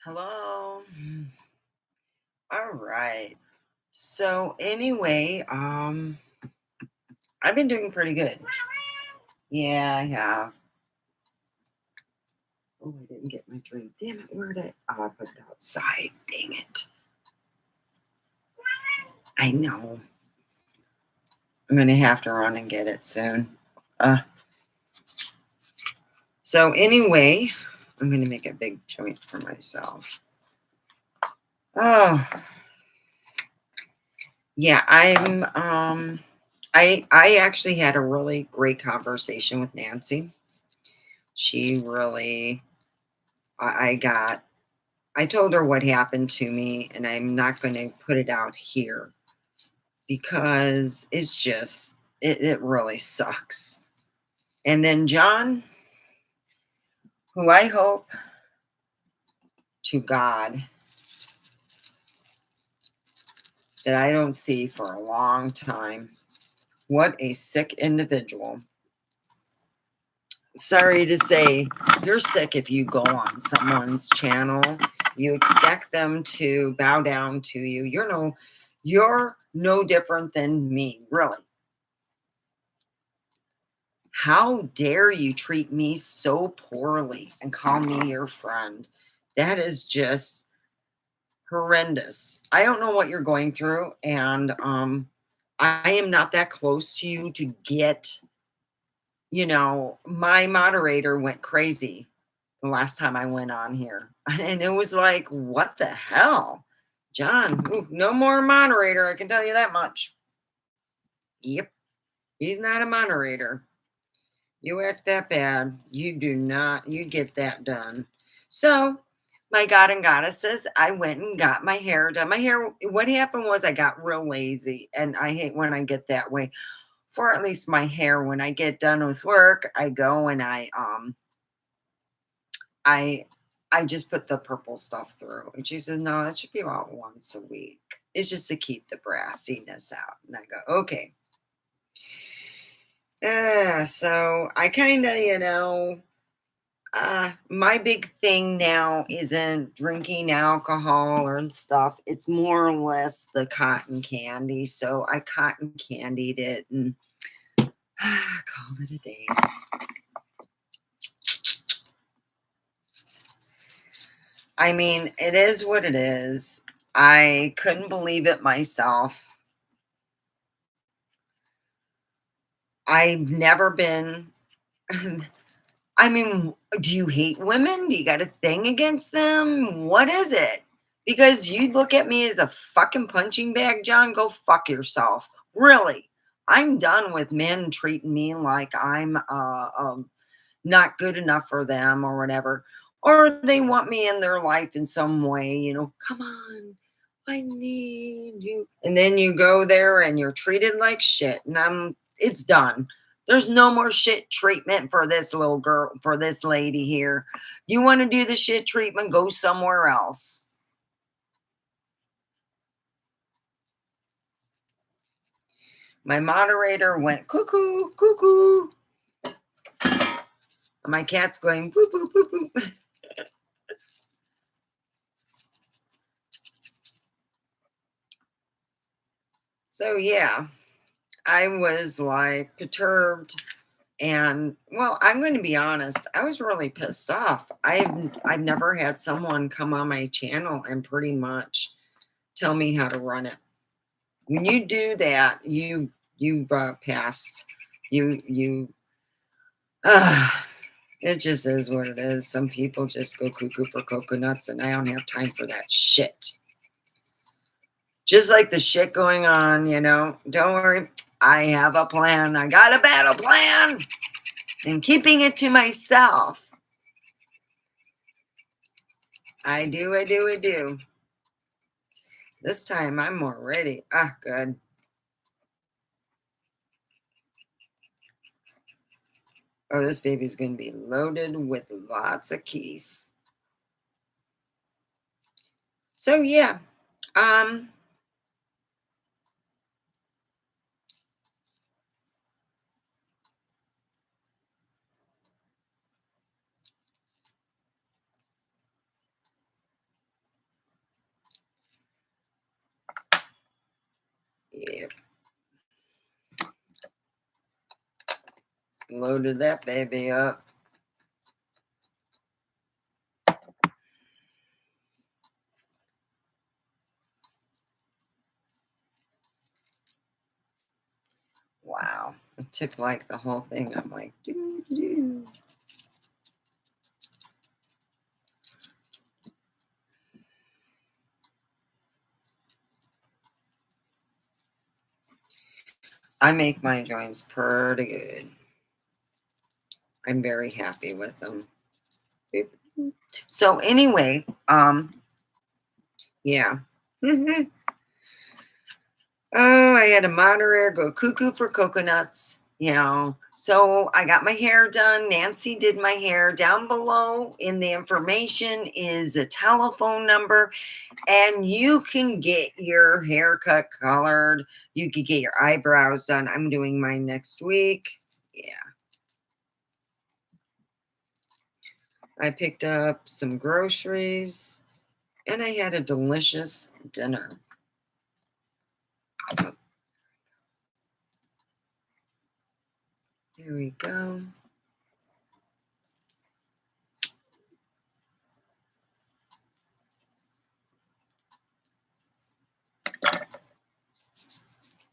Hello. All right. So anyway, I've been doing pretty good. Yeah, I have. Oh, I didn't get my drink. Damn it, where did I put it outside? Dang it. I know. I'm gonna have to run and get it soon. Uh so anyway, I'm gonna make a big joint for myself. Oh yeah, I actually had a really great conversation with Nancy. She really I got I told her what happened to me, and I'm not going to put it out here because it really sucks. And then John, who I hope to God that I don't see for a long time. What a sick individual. Sorry to say, you're sick if you go on someone's channel. You expect them to bow down to you. You're no different than me, really. How dare you treat me so poorly and call me your friend? That is just horrendous. I don't know what you're going through, and I am not that close to you to get, my moderator went crazy the last time I went on here. And it was like, what the hell? John, no more moderator, I can tell you that much. Yep, he's not a moderator. You act that bad, you get that done. So, my God and goddesses, I went and got my hair done. What happened was I got real lazy, and I hate when I get that way. For at least my hair, when I get done with work, I go and I I just put the purple stuff through. And she says, no, that should be about once a week. It's just to keep the brassiness out. And I go, okay. So I kind of, my big thing now isn't drinking alcohol or stuff. It's more or less the cotton candy. So I cotton candied it and called it a day. I mean, it is what it is. I couldn't believe it myself. I've never been. I mean, do you hate women? Do you got a thing against them? What is it? Because you look at me as a fucking punching bag, John, go fuck yourself. Really. I'm done with men treating me like I'm not good enough for them or whatever. Or they want me in their life in some way, come on, I need you. And then you go there and you're treated like shit. And it's done. There's no more shit treatment for this little girl, for this lady here. You want to do the shit treatment, go somewhere else. My moderator went cuckoo, cuckoo. My cat's going boop, boop, boop, boop. So, yeah, I was like perturbed. And well, I'm going to be honest, I was really pissed off. I've never had someone come on my channel and pretty much tell me how to run it. When you do that, you passed. You it just is what it is. Some people just go cuckoo for coconuts, and I don't have time for that shit. Just like the shit going on, don't worry. I have a plan. I got a battle plan. And keeping it to myself. I do. This time I'm more ready. Good. Oh, this baby's going to be loaded with lots of keef. So, yeah. Loaded that baby up. Wow. It took like the whole thing. I'm like, doo, doo, doo. I make my joints pretty good. I'm very happy with them. So anyway, yeah. Oh, I had a moderator go cuckoo for coconuts, you know. So I got my hair done. Nancy did my hair. Down below in the information is a telephone number, and you can get your haircut colored. You could get your eyebrows done. I'm doing mine next week. Yeah. I picked up some groceries and I had a delicious dinner. Oh, here we go.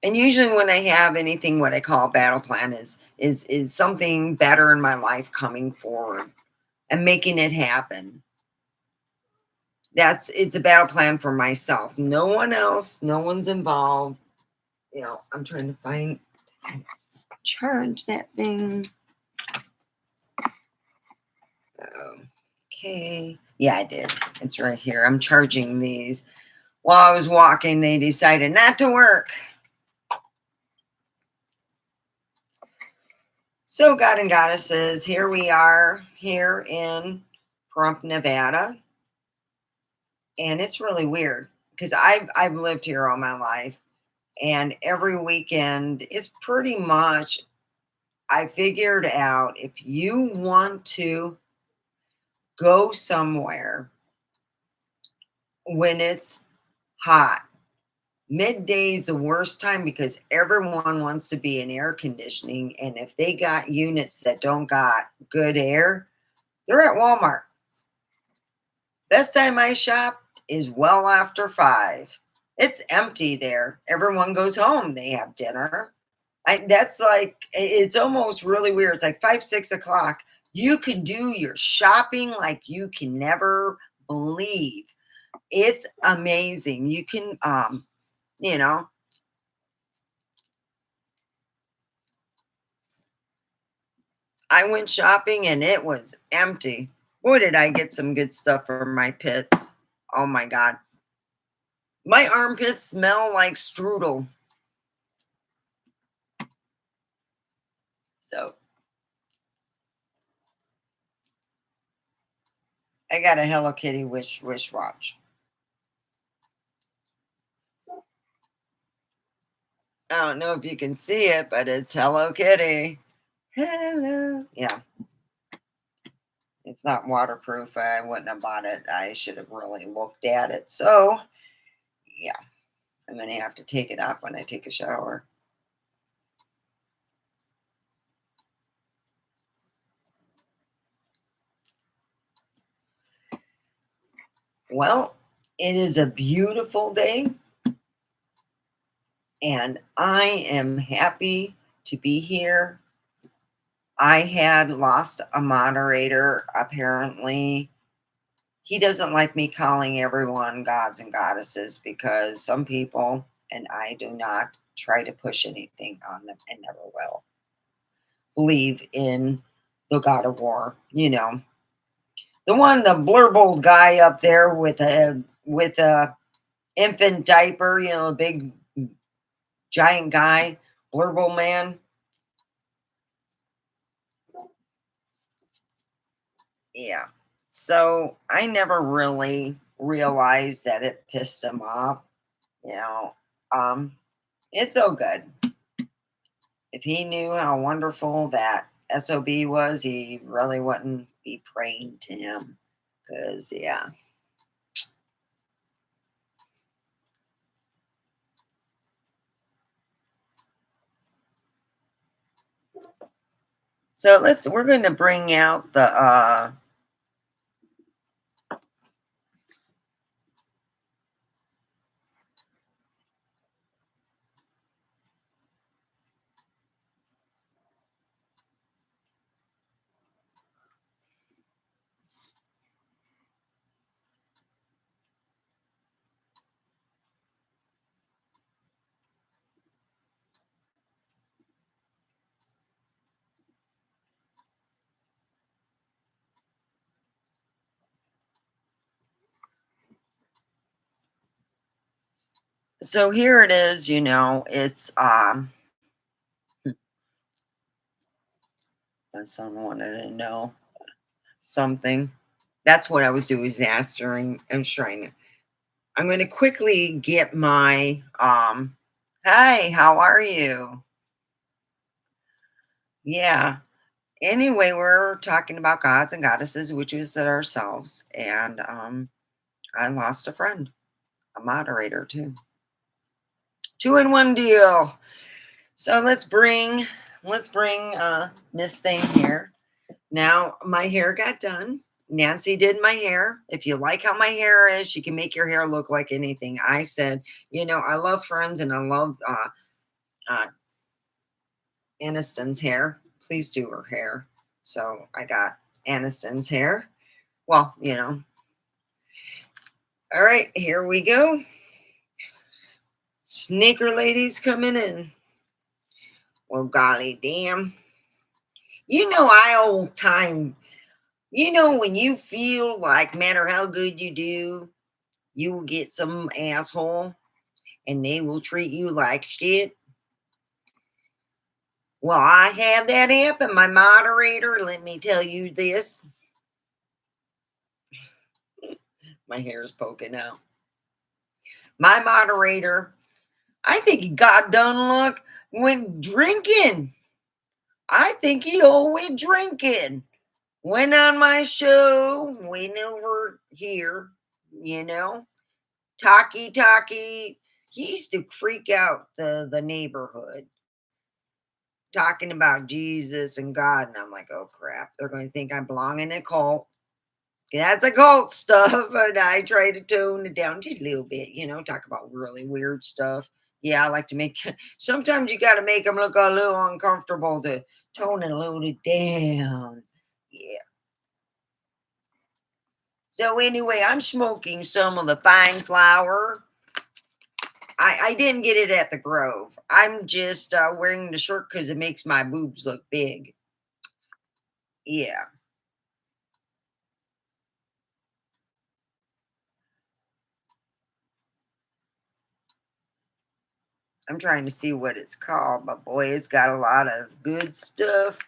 And usually when I have anything, what I call a battle plan is something better in my life coming forward and making it happen. It's a battle plan for myself. No one else, no one's involved. You know, I'm trying to find charge that thing. Okay. Yeah, I did. It's right here. I'm charging these. While I was walking, they decided not to work. So, God and Goddesses, here we are here in Pahrump, Nevada. And it's really weird because I've lived here all my life. And every weekend is pretty much, I figured out if you want to go somewhere when it's hot, midday is the worst time because everyone wants to be in air conditioning. And if they got units that don't got good air, they're at Walmart. Best time I shop is well after 5. It's empty there. Everyone goes home. They have dinner. That's like, it's almost really weird. It's like 5, 6 o'clock. You can do your shopping like you can never believe. It's amazing. You can, you know, I went shopping and it was empty. Boy, did I get some good stuff for my pits. Oh my God. My armpits smell like strudel. So I got a Hello Kitty wish watch. I don't know if you can see it, but it's Hello Kitty. Hello. Yeah, it's not waterproof. I wouldn't have bought it. I should have really looked at it. So, yeah, I'm going to have to take it off when I take a shower. Well, it is a beautiful day, and I am happy to be here. I had lost a moderator. Apparently, he doesn't like me calling everyone gods and goddesses because some people, and I do not try to push anything on them and never will, believe in the god of war. You know, the one, the blurbold guy up there with a infant diaper. You know, the big giant guy, blurbold man. Yeah. So I never really realized that it pissed him off. You know, um, it's all good. If he knew how wonderful that SOB was, he really wouldn't be praying to him. Because, yeah. So we're going to bring out the so here it is, it's my son wanted to know something. That's what I was doing, was answering and trying to. I'm going to quickly get my hi, how are you? Yeah. Anyway, we're talking about gods and goddesses, which is ourselves, and I lost a friend, a moderator too. Two in one deal. So let's bring Miss Thing here. Now my hair got done. Nancy did my hair. If you like how my hair is, she can make your hair look like anything. I said, I love Friends and I love uh, Aniston's hair. Please do her hair. So I got Aniston's hair. Well, all right, here we go. Sneaker ladies coming in. Well, golly damn. I old time. When you feel like, matter how good you do, you will get some asshole and they will treat you like shit. Well, I had that happen. My moderator, let me tell you this. My hair is poking out. My moderator, I think he got done went drinking. I think he all went drinking. Went on my show, went over here, you know, talkie. He used to freak out the neighborhood, talking about Jesus and God. And I'm like, oh crap, they're going to think I belong in a cult. That's a cult stuff. And I try to tone it down just a little bit, talk about really weird stuff. Yeah, I like to make, sometimes you got to make them look a little uncomfortable to tone it a little bit down. Yeah. So anyway, I'm smoking some of the fine flower. I didn't get it at the Grove. I'm just wearing the shirt because it makes my boobs look big. Yeah. I'm trying to see what it's called, but boy, it's got a lot of good stuff.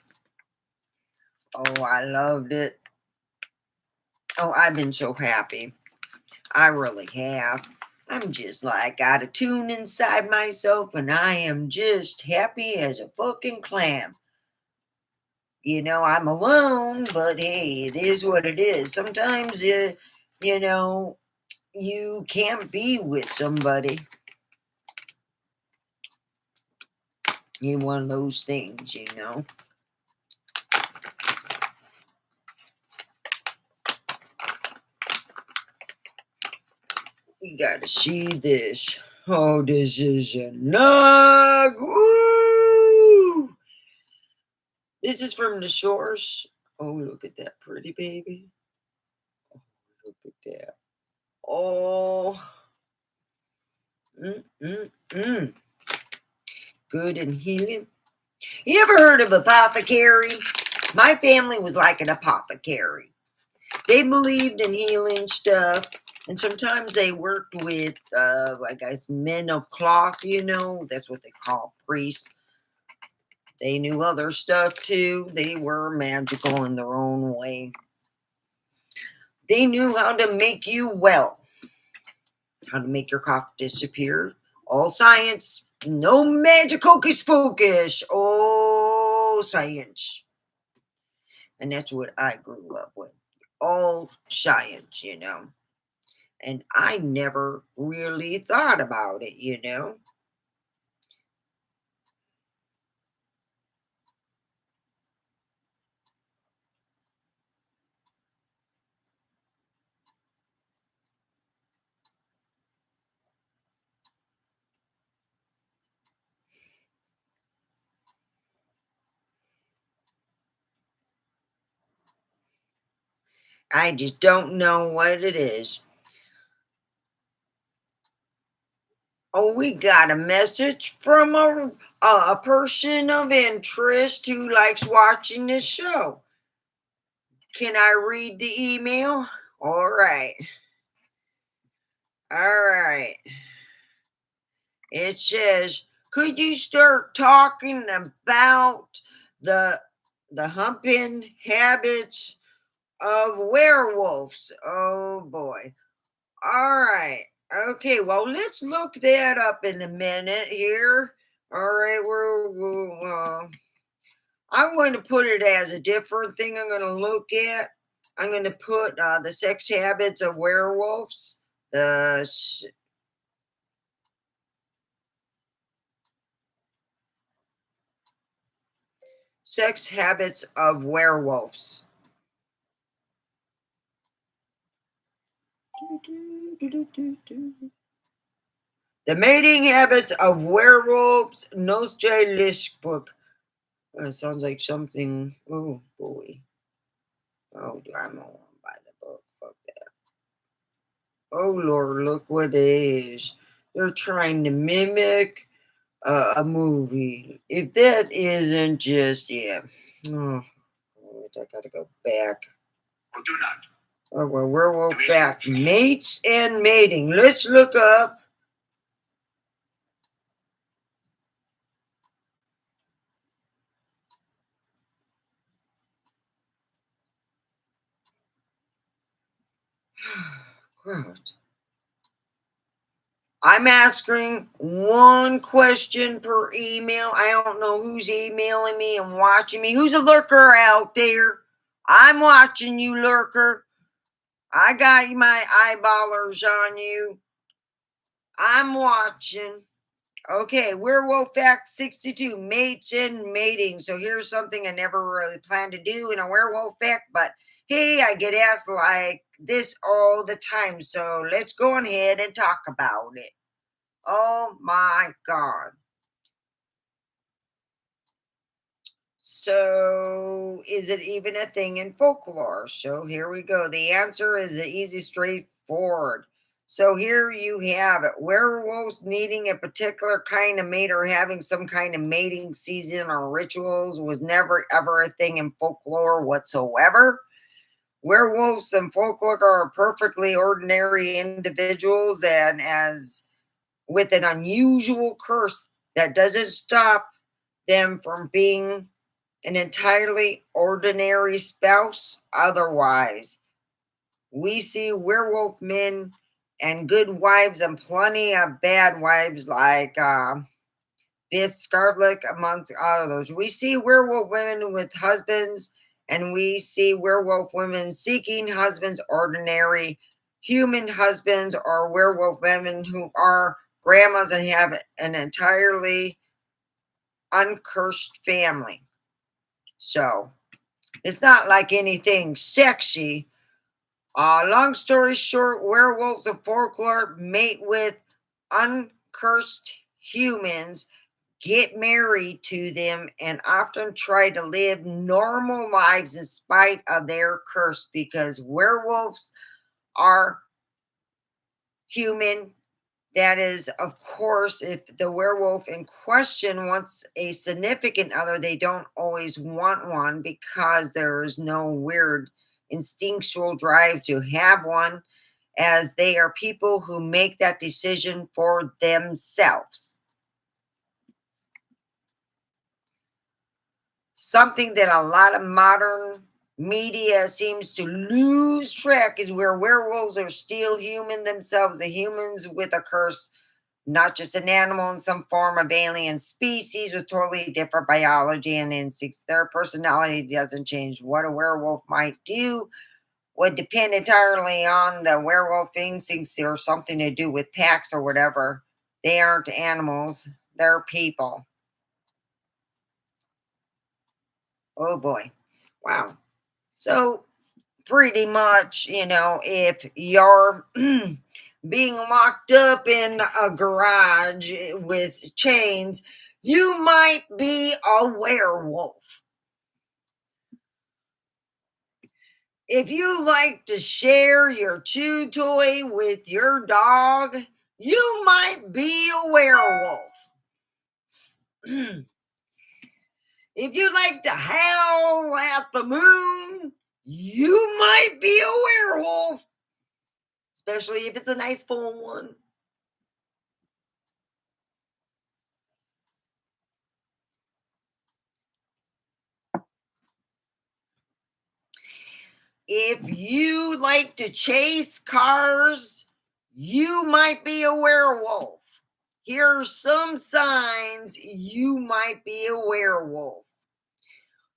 Oh, I loved it. Oh, I've been so happy. I really have. I'm just like got a tune inside myself, and I am just happy as a fucking clam. I'm alone, but hey, it is what it is. Sometimes you know, you can't be with somebody in one of those things. You gotta see this. Oh, this is a nug. Woo! This is from the shores. Oh, look at that pretty baby. Oh, look at that. Oh, mm, mm, mm. Good and healing. You ever heard of apothecary? My family was like an apothecary. They believed in healing stuff, and sometimes they worked with, I guess, men of cloth. That's what they call priests. They knew other stuff too. They were magical in their own way. They knew how to make you well, how to make your cough disappear. All science, no magic hocus pocus. Oh, science. And that's what I grew up with. All science. And I never really thought about it. I just don't know what it is. Oh, we got a message from a person of interest who likes watching this show. Can I read the email? All right. All right. It says, could you start talking about the the humping habits of werewolves? Oh boy. All right. Okay, well, let's look that up in a minute here. All right, I'm going to put it as a different thing I'm going to look at. I'm going to put the sex habits of werewolves. The sex habits of werewolves. The mating habits of werewolves. Nosje Lishbook. Sounds like something. Oh boy. Oh, I'm not want to buy the book. Fuck that. Oh Lord, look what it is. They're trying to mimic a movie. If that isn't just, yeah. Oh, I gotta go back. Or do not. Oh, well, werewolf fact. Mates and mating. Let's look up. Gross. I'm asking one question per email. I don't know who's emailing me and watching me. Who's a lurker out there? I'm watching you, lurker. I got my eyeballers on you. I'm watching. Okay, Werewolf Fact 62, mates and mating. So here's something I never really planned to do in a Werewolf Fact, but hey, I get asked like this all the time. So let's go ahead and talk about it. Oh my God. So, is it even a thing in folklore? So, here we go. The answer is easy, straightforward. So, here you have it. Werewolves needing a particular kind of mate or having some kind of mating season or rituals was never ever a thing in folklore whatsoever. Werewolves in folklore are perfectly ordinary individuals, and as with an unusual curse that doesn't stop them from being an entirely ordinary spouse. Otherwise, we see werewolf men and good wives and plenty of bad wives like Bis Scarlet, amongst others. We see werewolf women with husbands, and we see werewolf women seeking husbands, ordinary human husbands, or werewolf women who are grandmas and have an entirely uncursed family. So, it's not like anything sexy. Long story short, werewolves of folklore mate with uncursed humans, get married to them, and often try to live normal lives in spite of their curse because werewolves are human. That is, of course, if the werewolf in question wants a significant other, they don't always want one because there's no weird instinctual drive to have one, as they are people who make that decision for themselves. Something that a lot of modern media seems to lose track is where werewolves are still human themselves, the humans with a curse, not just an animal in some form of alien species with totally different biology and instincts. Their personality doesn't change. What a werewolf might do would depend entirely on the werewolf instincts or something to do with packs or whatever. They aren't animals, they're people. Oh boy. Wow. So, pretty much, if you're being locked up in a garage with chains, you might be a werewolf. If you like to share your chew toy with your dog, you might be a werewolf. If you like to howl at the moon, you might be a werewolf, especially if it's a nice full one. If you like to chase cars, you might be a werewolf. Here's some signs you might be a werewolf.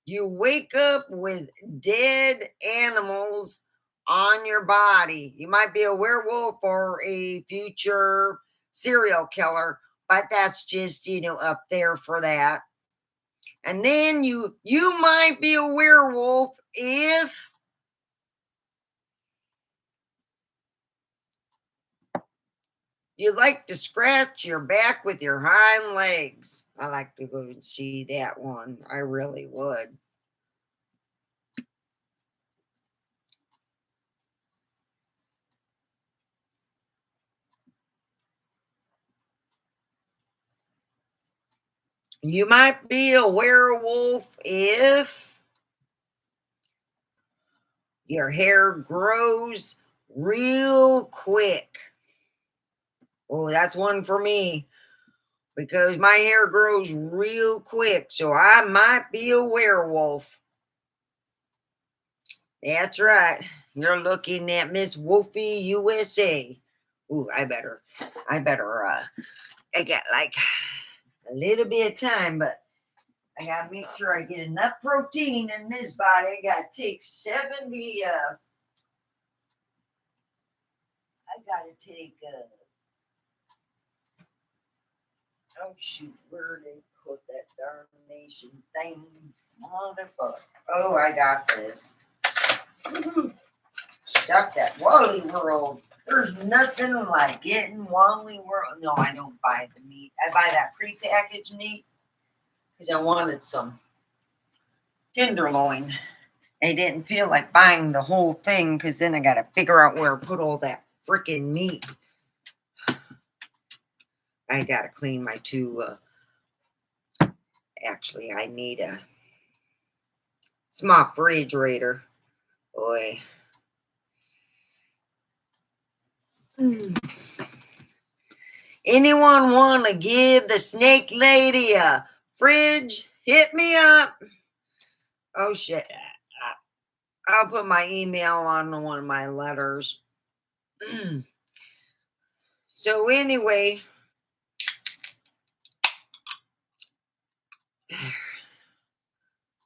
You wake up with dead animals on your body. You might be a werewolf or a future serial killer, but that's just, up there for that. And then you might be a werewolf if you like to scratch your back with your hind legs. I like to go and see that one. I really would. You might be a werewolf if your hair grows real quick. Oh, that's one for me because my hair grows real quick. So I might be a werewolf. That's right. You're looking at Miss Wolfie USA. Ooh, I got like a little bit of time, but I gotta make sure I get enough protein in this body. I gotta take 70, I gotta take, oh shoot, where they put that darnation thing? Motherfucker. Oh, I got this. Woo-hoo. Stuff at Wally World. There's nothing like getting Wally World. No, I don't buy the meat. I buy that prepackaged meat because I wanted some tenderloin. I didn't feel like buying the whole thing because then I got to figure out where to put all that freaking meat. I got to clean my two. Actually, I need a small refrigerator. Boy. Anyone want to give the snake lady a fridge? Hit me up. Oh, shit. I'll put my email on one of my letters. So, anyway,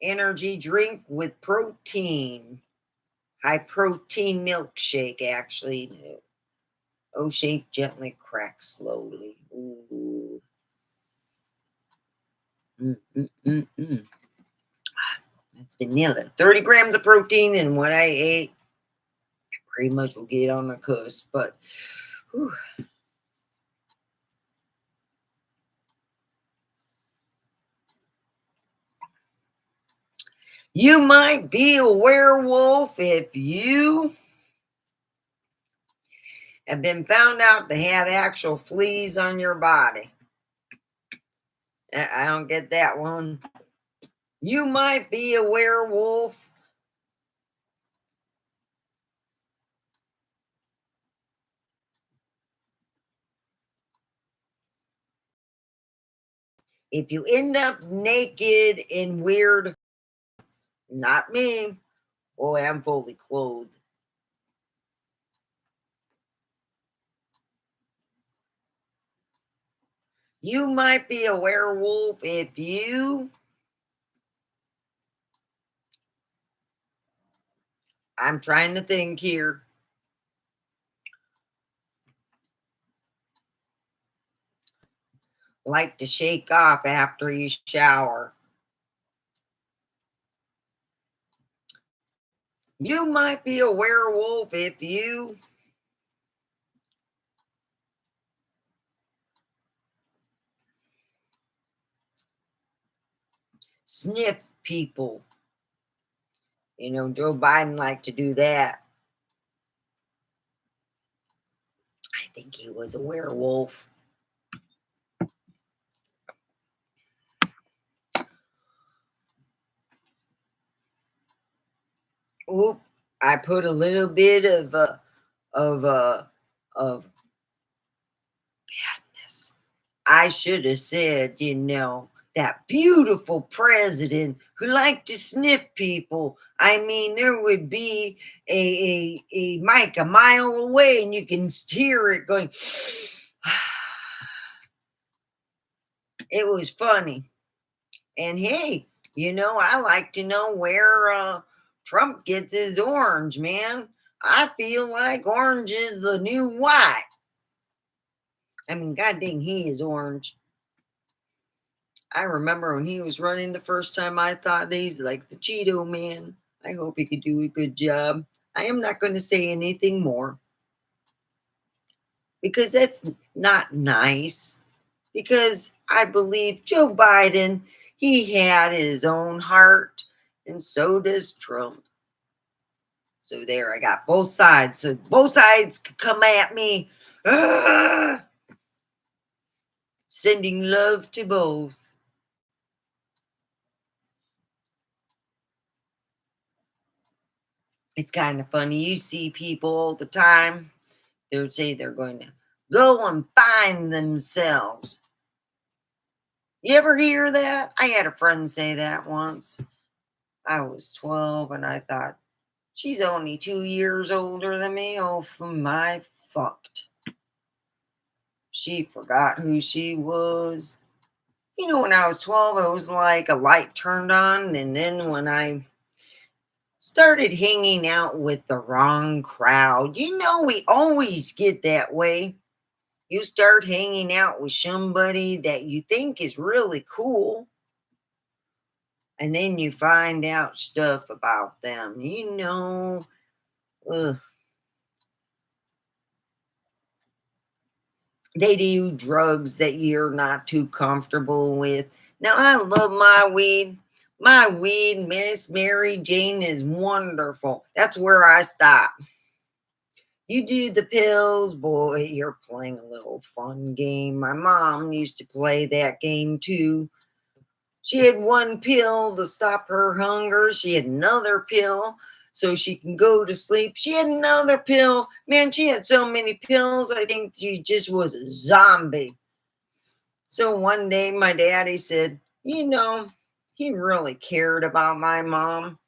energy drink with protein. High protein milkshake, actually. O shape gently cracks slowly. Ooh. Mm. That's vanilla. 30 grams of protein in what I ate. Pretty much will get on the cusp, but whew. You might be a werewolf if you have been found out to have actual fleas on your body. I don't get that one. You might be a werewolf if you end up naked and weird. Not me. Boy, I'm fully clothed. You might be a werewolf if you, I'm trying to think here, like to shake off after you shower. You might be a werewolf if you sniff people. Joe Biden liked to do that. I think he was a werewolf. Oop, I put a little bit of of badness. I should have said, that beautiful president who liked to sniff people. I mean, there would be a mic a mile away and you can hear it going. It was funny. And hey, I like to know where Trump gets his orange, man. I feel like orange is the new white. I mean, god dang, he is orange. I remember when he was running the first time, I thought he's like the Cheeto man. I hope he could do a good job. I am not going to say anything more because that's not nice. Because I believe Joe Biden, he had his own heart, and so does Trump. So there, I got both sides. So both sides could come at me. Ah! Sending love to both. It's kind of funny. You see people all the time. They would say they're going to go and find themselves. You ever hear that? I had a friend say that once. I was 12 and I thought, she's only 2 years older than me. Oh, my fucked. She forgot who she was. When I was 12, it was like a light turned on. And then when I started hanging out with the wrong crowd, we always get that way. You start hanging out with somebody that you think is really cool. And then you find out stuff about them. Ugh. They do drugs that you're not too comfortable with. Now, I love my weed. My weed, Miss Mary Jane, is wonderful. That's where I stop. You do the pills, boy, you're playing a little fun game. My mom used to play that game too. She had one pill to stop her hunger. She had another pill so she can go to sleep. She had another pill. Man, she had so many pills. I think she just was a zombie. So one day my daddy said, he really cared about my mom.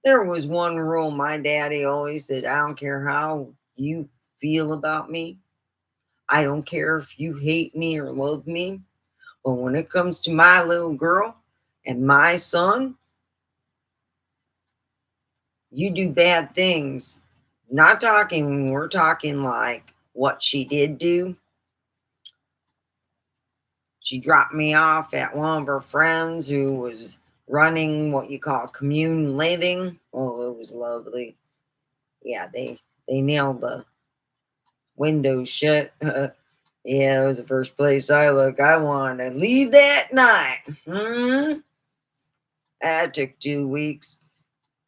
There was one rule my daddy always said: I don't care how you feel about me. I don't care if you hate me or love me. But when it comes to my little girl and my son, you do bad things. Not talking, we're talking like what she did do. She dropped me off at one of her friends who was running what you call commune living. Oh, it was lovely. Yeah, they nailed the windows shut. Yeah, it was the first place I looked. I wanted to leave that night. That took 2 weeks.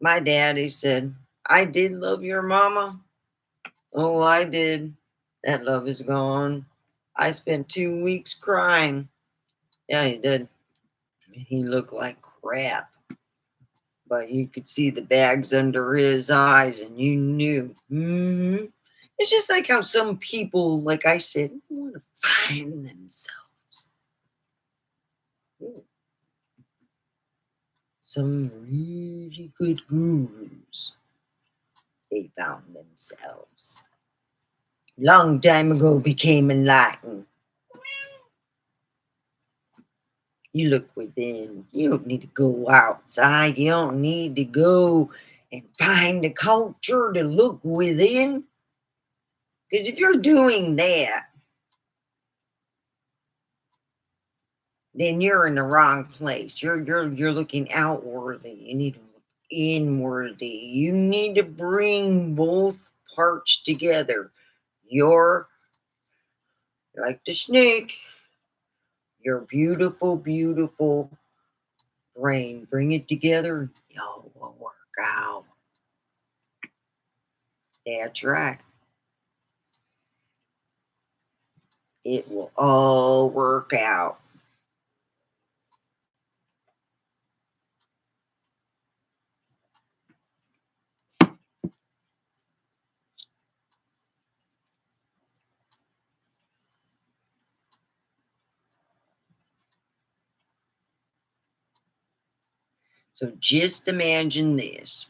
My daddy said, I did love your mama. Oh, I did. That love is gone. I spent 2 weeks crying. Yeah, he did. He looked like crap. But you could see the bags under his eyes and you knew. It's just like how some people, like I said, want to find themselves. Some really good gurus, they found themselves. Long time ago became enlightened. You look within. You don't need to go outside. You don't need to go and find a culture to look within. Because if you're doing that, then you're in the wrong place. You're looking outwardly. You need to look inwardly. You need to bring both parts together. You're like the snake. Your beautiful, beautiful brain. Bring it together. Y'all will work. out. That's right. It will all work out. So just imagine this.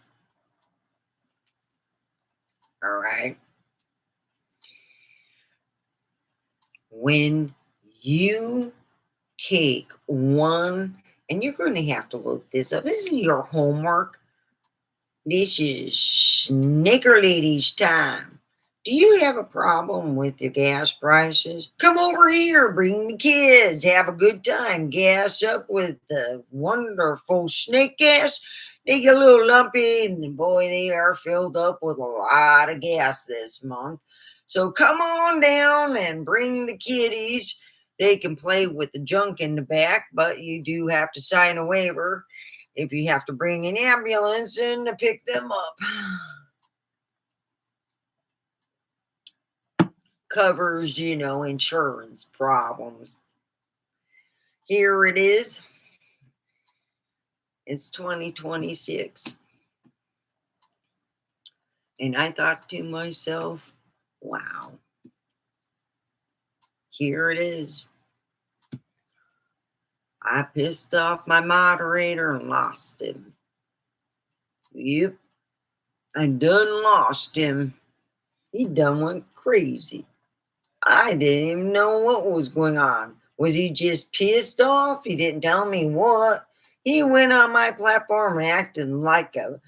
All right. When you take one, and you're going to have to look this up. This is your homework. This is Snicker Lady's time. Do you have a problem with your gas prices? Come over here, bring the kids, have a good time. Gas up with the wonderful snake gas. They get a little lumpy, and boy, they are filled up with a lot of gas this month. So come on down and bring the kiddies. They can play with the junk in the back, but you do have to sign a waiver if you have to bring an ambulance in to pick them up. Covers, insurance problems. Here it is. It's 2026. And I thought to myself, wow, here it is. I pissed off my moderator and lost him. Yep, I done lost him. He done went crazy. I didn't even know what was going on. Was he just pissed off? He didn't tell me what. He went on my platform acting like a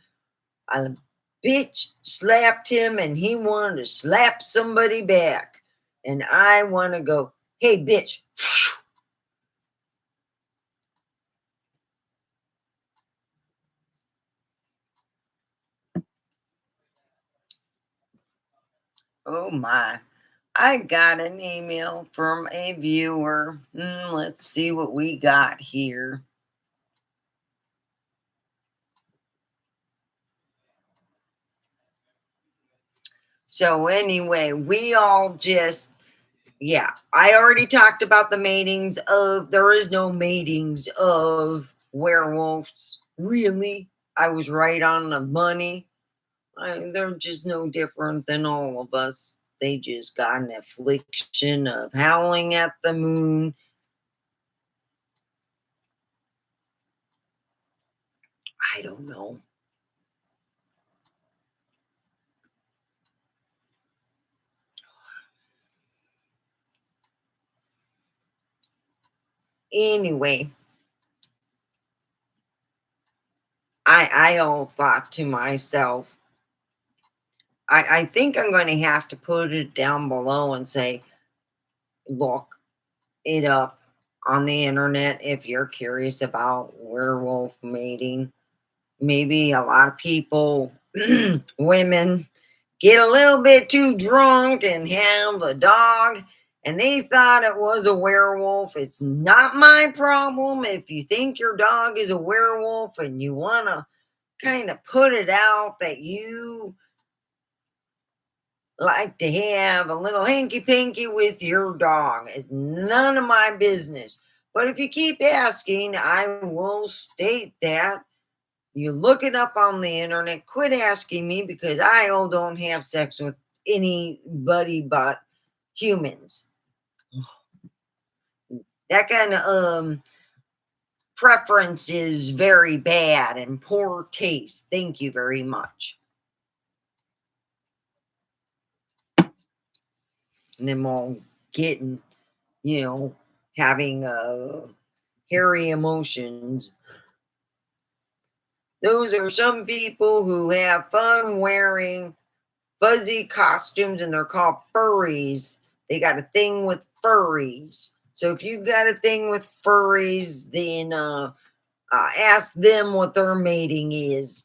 bitch, slapped him, and he wanted to slap somebody back. And I want to go, hey, bitch. Oh my. I got an email from a viewer. Let's see what we got here. So, anyway, we all just, yeah, I already talked about the matings of, there is no matings of werewolves. Really? I was right on the money. They're just no different than all of us. They just got an affliction of howling at the moon. I don't know. Anyway, I all thought to myself, I think I'm going to have to put it down below and say, look it up on the internet if you're curious about werewolf mating. Maybe a lot of people, women, get a little bit too drunk and have a dog and they thought it was a werewolf. It's not my problem. If you think your dog is a werewolf and you want to kind of put it out that you like to have a little hanky panky with your dog, it's none of my business. But if you keep asking, I will state that you look it up on the internet. Quit asking me because I don't have sex with anybody but humans. That kind of preference is very bad and poor taste. Thank you very much. And them all getting, you know, having hairy emotions. Those are some people who have fun wearing fuzzy costumes and they're called furries. They got a thing with furries. So if you got a thing with furries, then ask them what their mating is.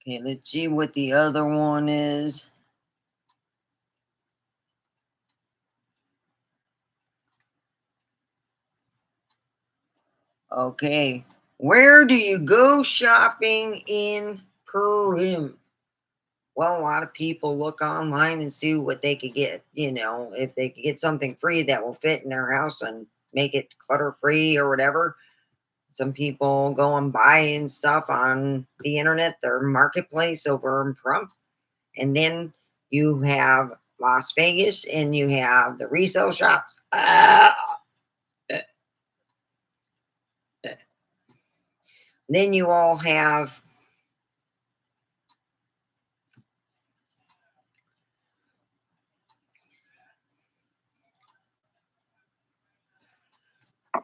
Okay, let's see what the other one is. Okay. Where do you go shopping in Peru? Well, a lot of people look online and see what they could get. If they could get something free that will fit in their house and make it clutter free or whatever. Some people go and buy stuff on the internet, their marketplace over in Pahrump. And then you have Las Vegas and you have the resale shops. Then you all have,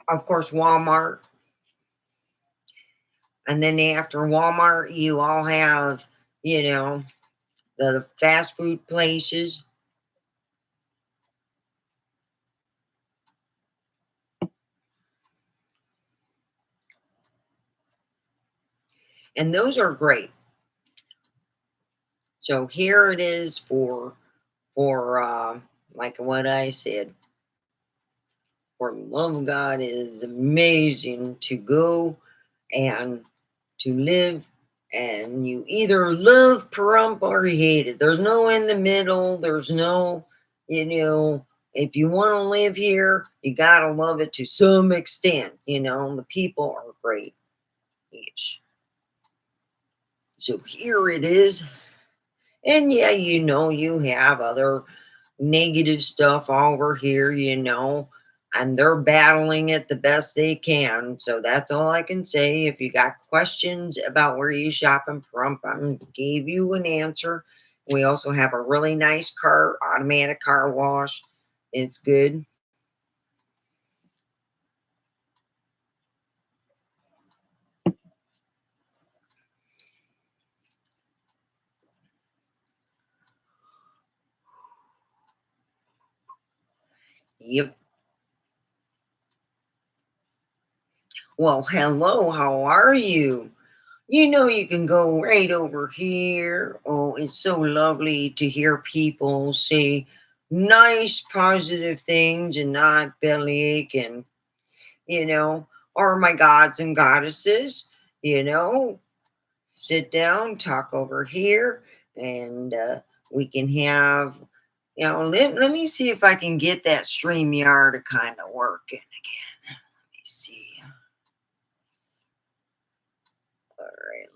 of course, Walmart. And then after Walmart, you all have, you know, the fast food places. And those are great. So here it is for like what I said, for the love of God, it is amazing to go and to live, and you either love Pahrump or you hate it. There's no in the middle. There's no, you know, if you want to live here, you gotta love it to some extent. The people are great. Yes. So here it is. And yeah, you have other negative stuff over here, and they're battling it the best they can. So that's all I can say. If you got questions about where you shop in Pahrump, I gave you an answer. We also have a really nice automatic car wash. It's good. Yep. Well, hello, how are you? You can go right over here. Oh, it's so lovely to hear people say nice, positive things and not bellyache and, you know, or my gods and goddesses, you know, sit down, talk over here, and we can have, let me see if I can get that StreamYard to kind of working again. Let me see. All right,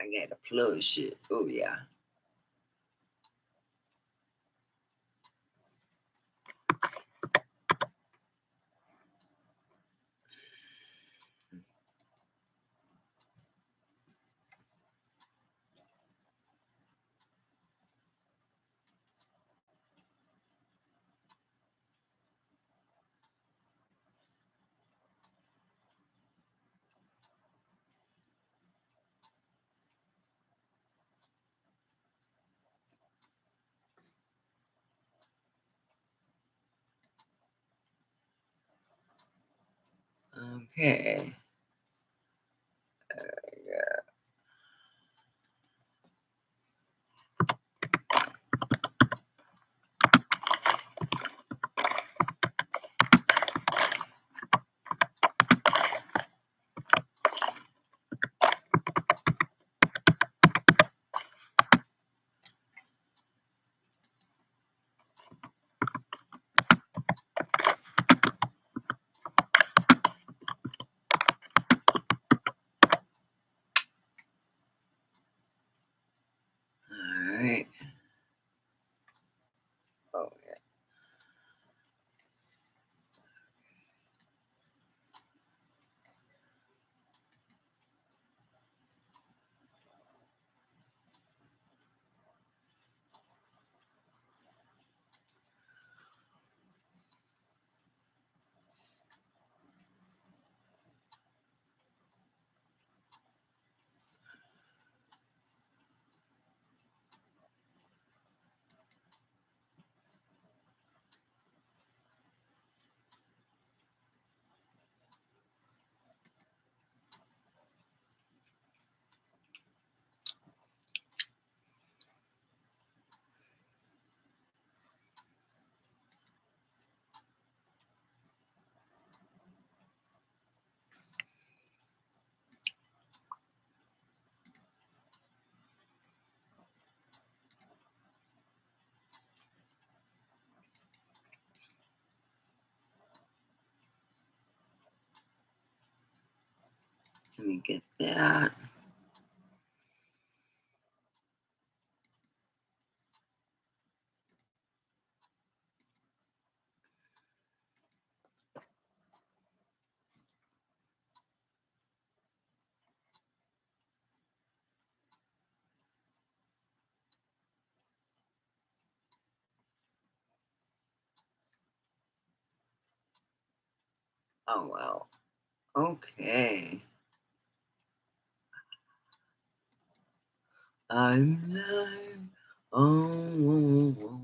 I gotta plush it. Oh, yeah. Okay. Let me get that. Oh, well. Okay. I'm live. Oh, oh, oh.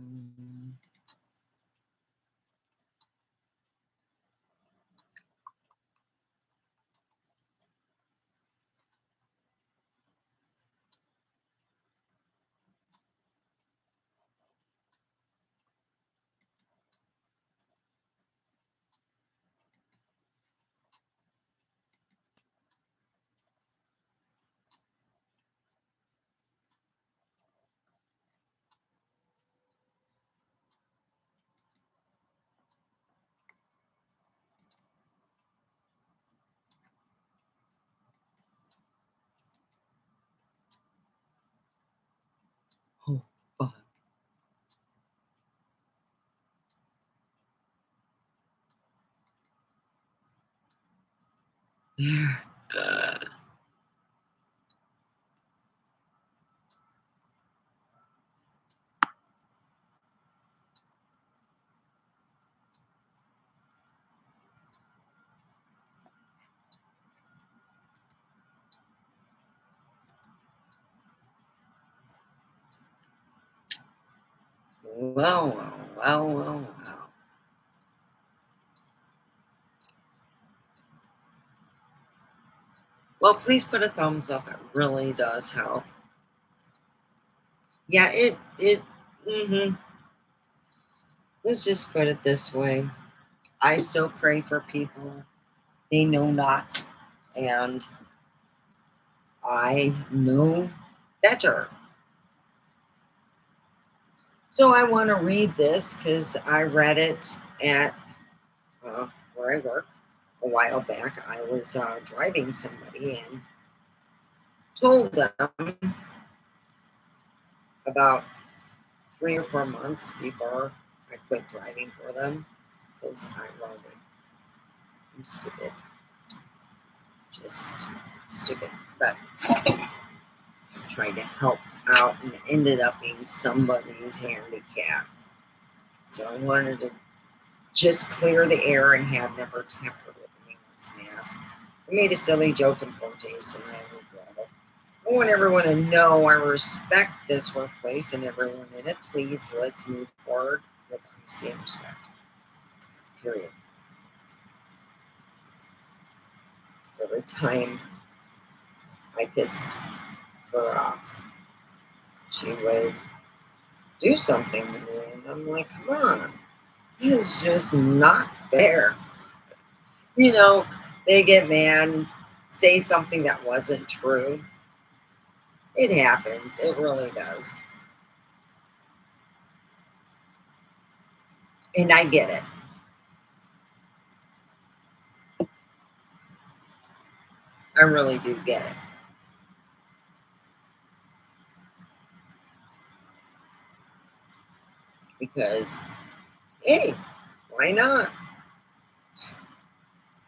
Oh, fuck. There. Well, well, well, well, well. Well, please put a thumbs up. It really does help. Yeah, mm-hmm. Let's just put it this way. I still pray for people. They know not. And I know better. So I want to read this because I read it at where I work a while back. I was driving somebody and told them about 3 or 4 months before I quit driving for them because I'm stupid, just stupid, but tried to help out and ended up being somebody's handicap. So I wanted to just clear the air and have never tampered with anyone's mask. I made a silly joke in protest and I regret it. I want everyone to know I respect this workplace and everyone in it. Please, let's move forward with honesty and respect. Period. Every time I pissed her off, she would do something to me, and I'm like, come on, this is just not fair. You know, they get mad and say something that wasn't true. It happens. It really does. And I get it. I really do get it. Because, hey, why not?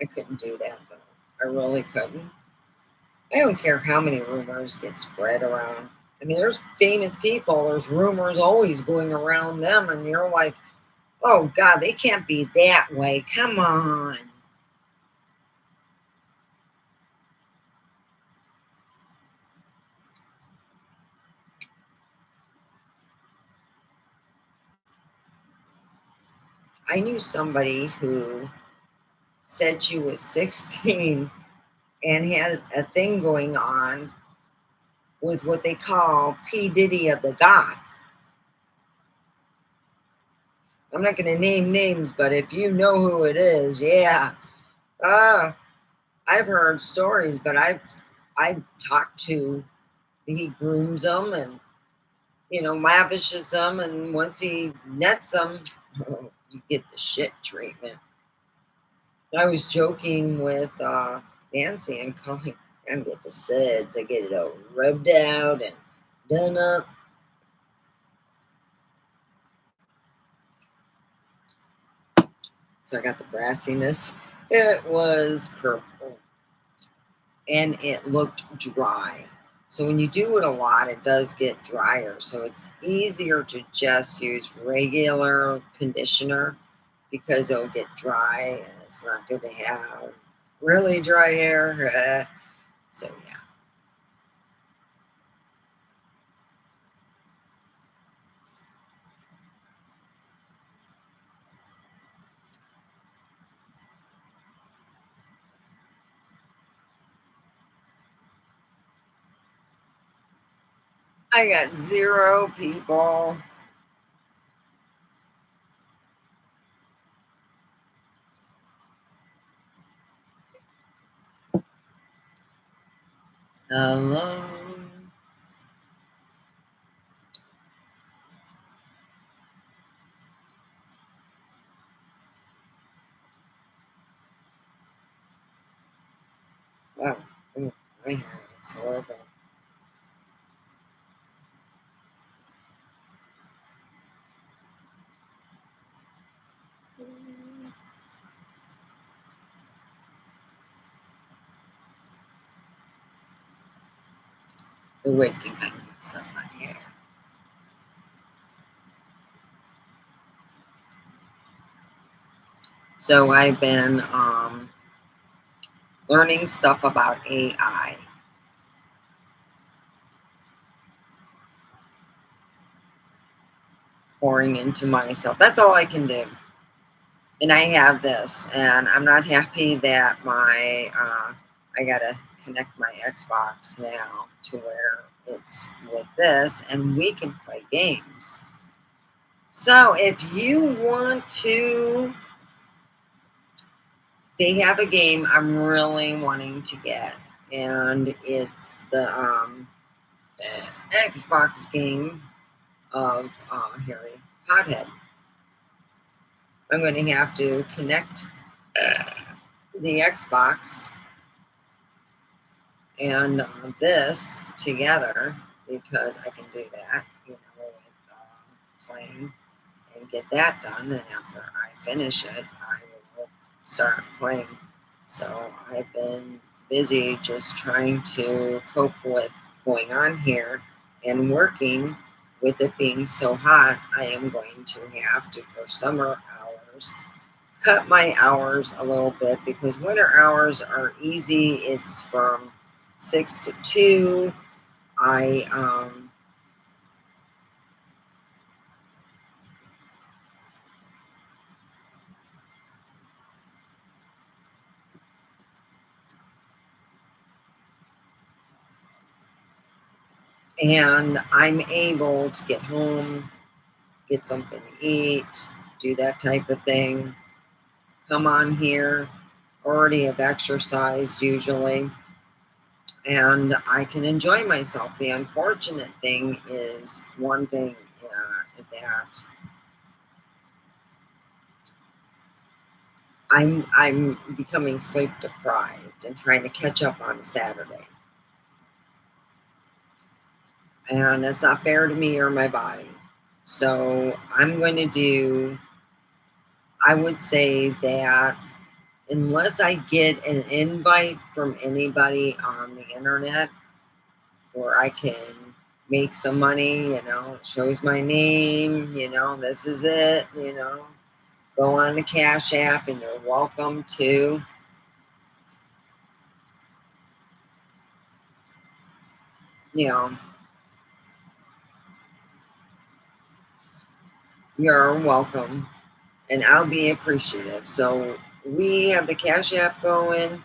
I couldn't do that, though. I really couldn't. I don't care how many rumors get spread around. I mean, there's famous people, there's rumors always going around them, and you're like, oh, God, they can't be that way. Come on. I knew somebody who said she was 16 and had a thing going on with what they call P. Diddy of the Goth. I'm not going to name names, but if you know who it is, yeah. Uh, I've heard stories, but I've talked to, he grooms them and, lavishes them. And once he nets them, you get the shit treatment. I was joking with Nancy and calling I get the suds. I get it all rubbed out and done up. So I got the brassiness. It was purple and it looked dry. So when you do it a lot, it does get drier. So it's easier to just use regular conditioner because it'll get dry and it's not good to have really dry hair. So yeah, I got 0 people. Hello. Oh, my hair looks horrible. The wig can kind of mess up my hair. So I've been learning stuff about AI, pouring into myself. That's all I can do. And I have this, and I'm not happy that I gotta connect my Xbox now to where it's with this, and we can play games. So if you want to, they have a game I'm really wanting to get, and it's the Xbox game of Harry Pothead. I'm going to have to connect the Xbox and this together because I can do that, with playing and get that done. And after I finish it, I will start playing. So I've been busy just trying to cope with going on here and working. With it being so hot, I am going to have to, for summer hours, cut my hours a little bit because winter hours are easy. It's from 6 to 2. I and I'm able to get home, get something to eat, do that type of thing. Come on here, already have exercised usually, and I can enjoy myself. The unfortunate thing is one thing that I'm becoming sleep deprived and trying to catch up on a Saturday. And it's not fair to me or my body. So I'm going to do, I would say that unless I get an invite from anybody on the internet where I can make some money, it shows my name, this is it, go on the Cash App and you're welcome to, you know, you're welcome and I'll be appreciative. So we have the Cash App going.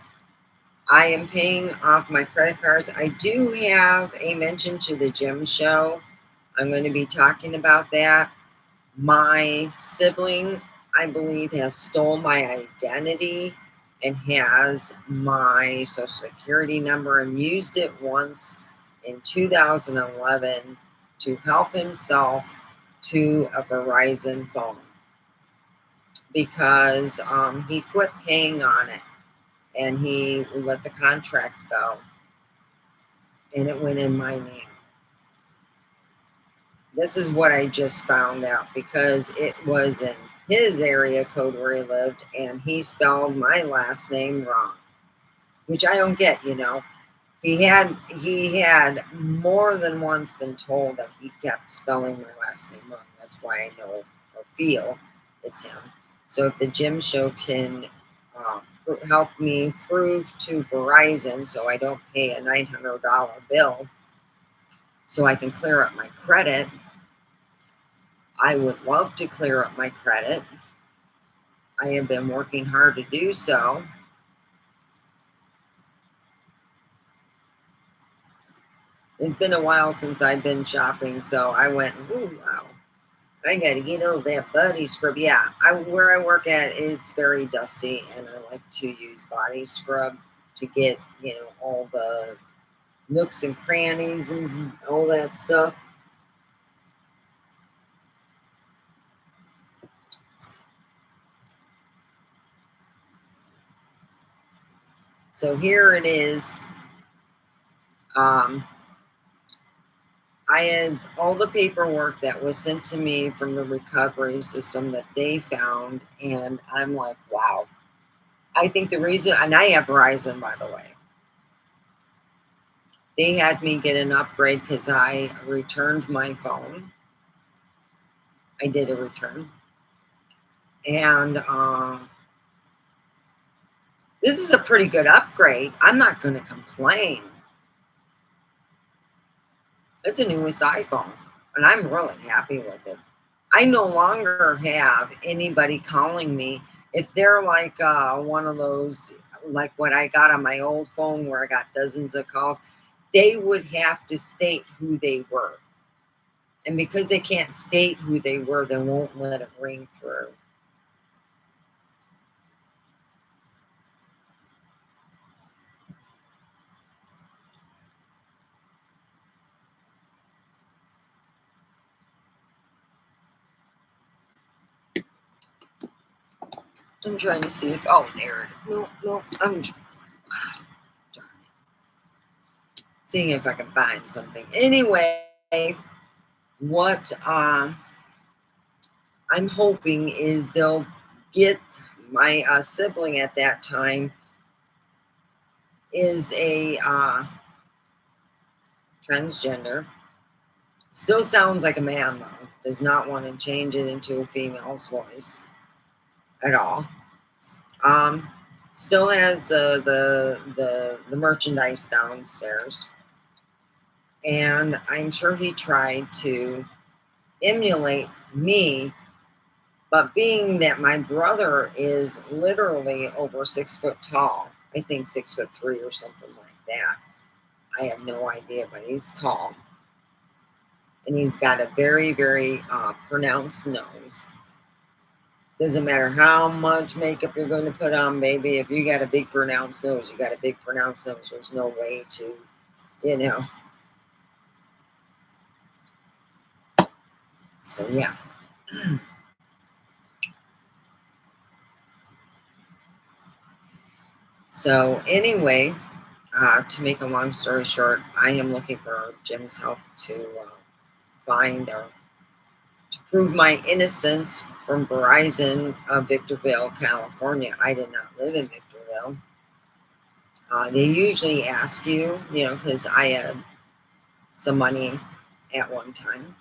I am paying off my credit cards. I do have a mention to the gym show. I'm going to be talking about that. My sibling, I believe, has stole my identity and has my social security number and used it once in 2011 to help himself to a Verizon phone because he quit paying on it and he let the contract go. and it went in my name. This is what I just found out because it was in his area code where he lived, and he spelled my last name wrong, which I don't get, you know. He had more than once been told that he kept spelling my last name wrong. That's why I know or feel it's him. So if the gym show can help me prove to Verizon so I don't pay a $900 bill so I can clear up my credit, I would love to clear up my credit. I have been working hard to do so. It's been a while since I've been shopping, so I went, ooh, wow. I gotta get all that body scrub. Yeah, where I work at, it's very dusty, and I like to use body scrub to get, all the nooks and crannies and all that stuff. So here it is. Um, I have all the paperwork that was sent to me from the recovery system that they found, and I'm like, wow. I think the reason, and I have Verizon, by the way, they had me get an upgrade because I returned my phone. I did a return. And this is a pretty good upgrade. I'm not going to complain. It's a newest iPhone, and I'm really happy with it. I no longer have anybody calling me. If they're like one of those, like what I got on my old phone where I got dozens of calls, they would have to state who they were. And because they can't state who they were, they won't let it ring through. I'm trying to see if, oh, there. No, no, I'm darn it. Seeing if I can find something. Anyway, what I'm hoping is they'll get my sibling at that time is a transgender. Still sounds like a man though. Does not want to change it into a female's voice at all. Um, Still has the merchandise downstairs, and I'm sure he tried to emulate me. But being that my brother is literally over 6 foot tall, I think 6'3" or something like that. I have no idea, but he's tall. And he's got a very, very pronounced nose. Doesn't matter how much makeup you're going to put on, baby. If you got a big pronounced nose, you got a big pronounced nose. There's no way to, you know. So, yeah. So, anyway, to make a long story short, I am looking for Jim's help to find or to prove my innocence from Verizon of Victorville, California. I did not live in Victorville. They usually ask you, because I had some money at one time.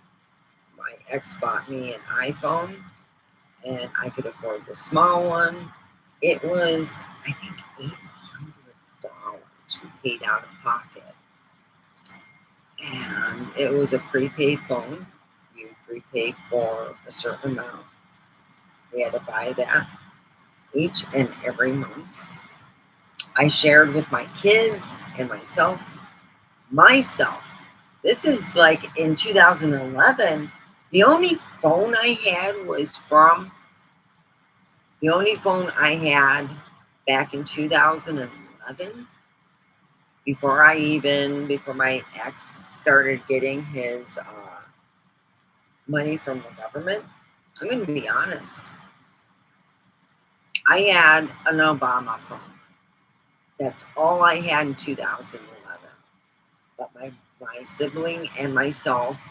My ex bought me an iPhone, and I could afford the small one. It was, I think, $800 we paid out of pocket. And it was a prepaid phone. You prepaid for a certain amount. We had to buy that each and every month. I shared with my kids and myself. This is like in 2011. The only phone I had was from the only phone I had back in 2011 before my ex started getting his money from the government. I'm going to be honest. I had an Obama phone. That's all I had in 2011. But my sibling and myself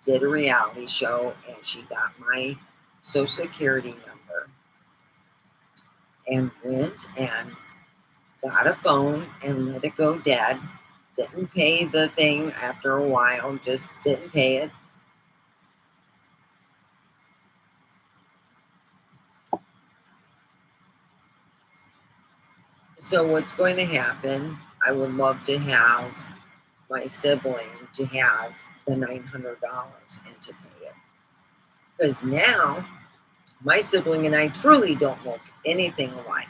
did a reality show, and she got my social security number and went and got a phone and let it go dead. Didn't pay the thing after a while, just didn't pay it. So what's going to happen, I would love to have my sibling to have the $900 and to pay it. Because now my sibling and I truly don't look anything alike.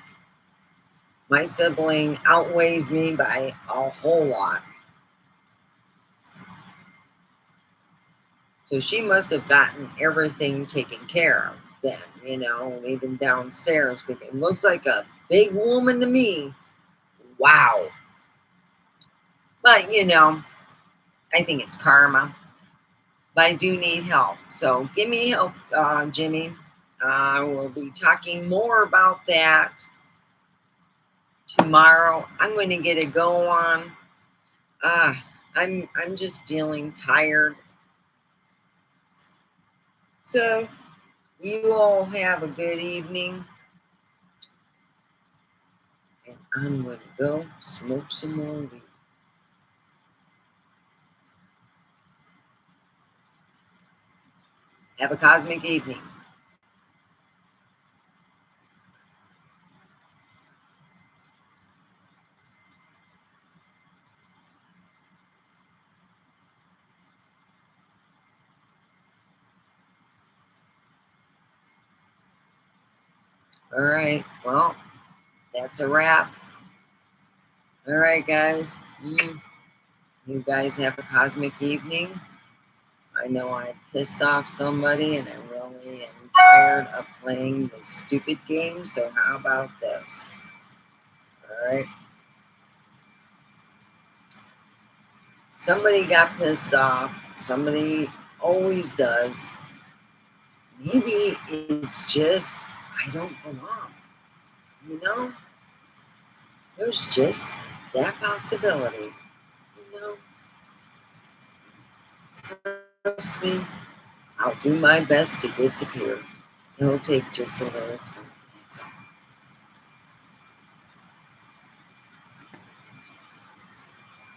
My sibling outweighs me by a whole lot. So she must have gotten everything taken care of then, even downstairs, because it looks like a big woman to me. Wow. But, I think it's karma. But I do need help. So give me help, Jimmy. We'll be talking more about that tomorrow. I'm going to get a go on. I'm just feeling tired. So you all have a good evening. And I'm going to go smoke some more weed. Have a cosmic evening. All right. Well, that's a wrap. All right, guys. You guys have a cosmic evening. I know I pissed off somebody and I really am tired of playing this stupid game. So how about this? All right. Somebody got pissed off. Somebody always does. Maybe it's just I don't belong. You know? There's just that possibility. You know? Trust me, I'll do my best to disappear. It'll take just a little time.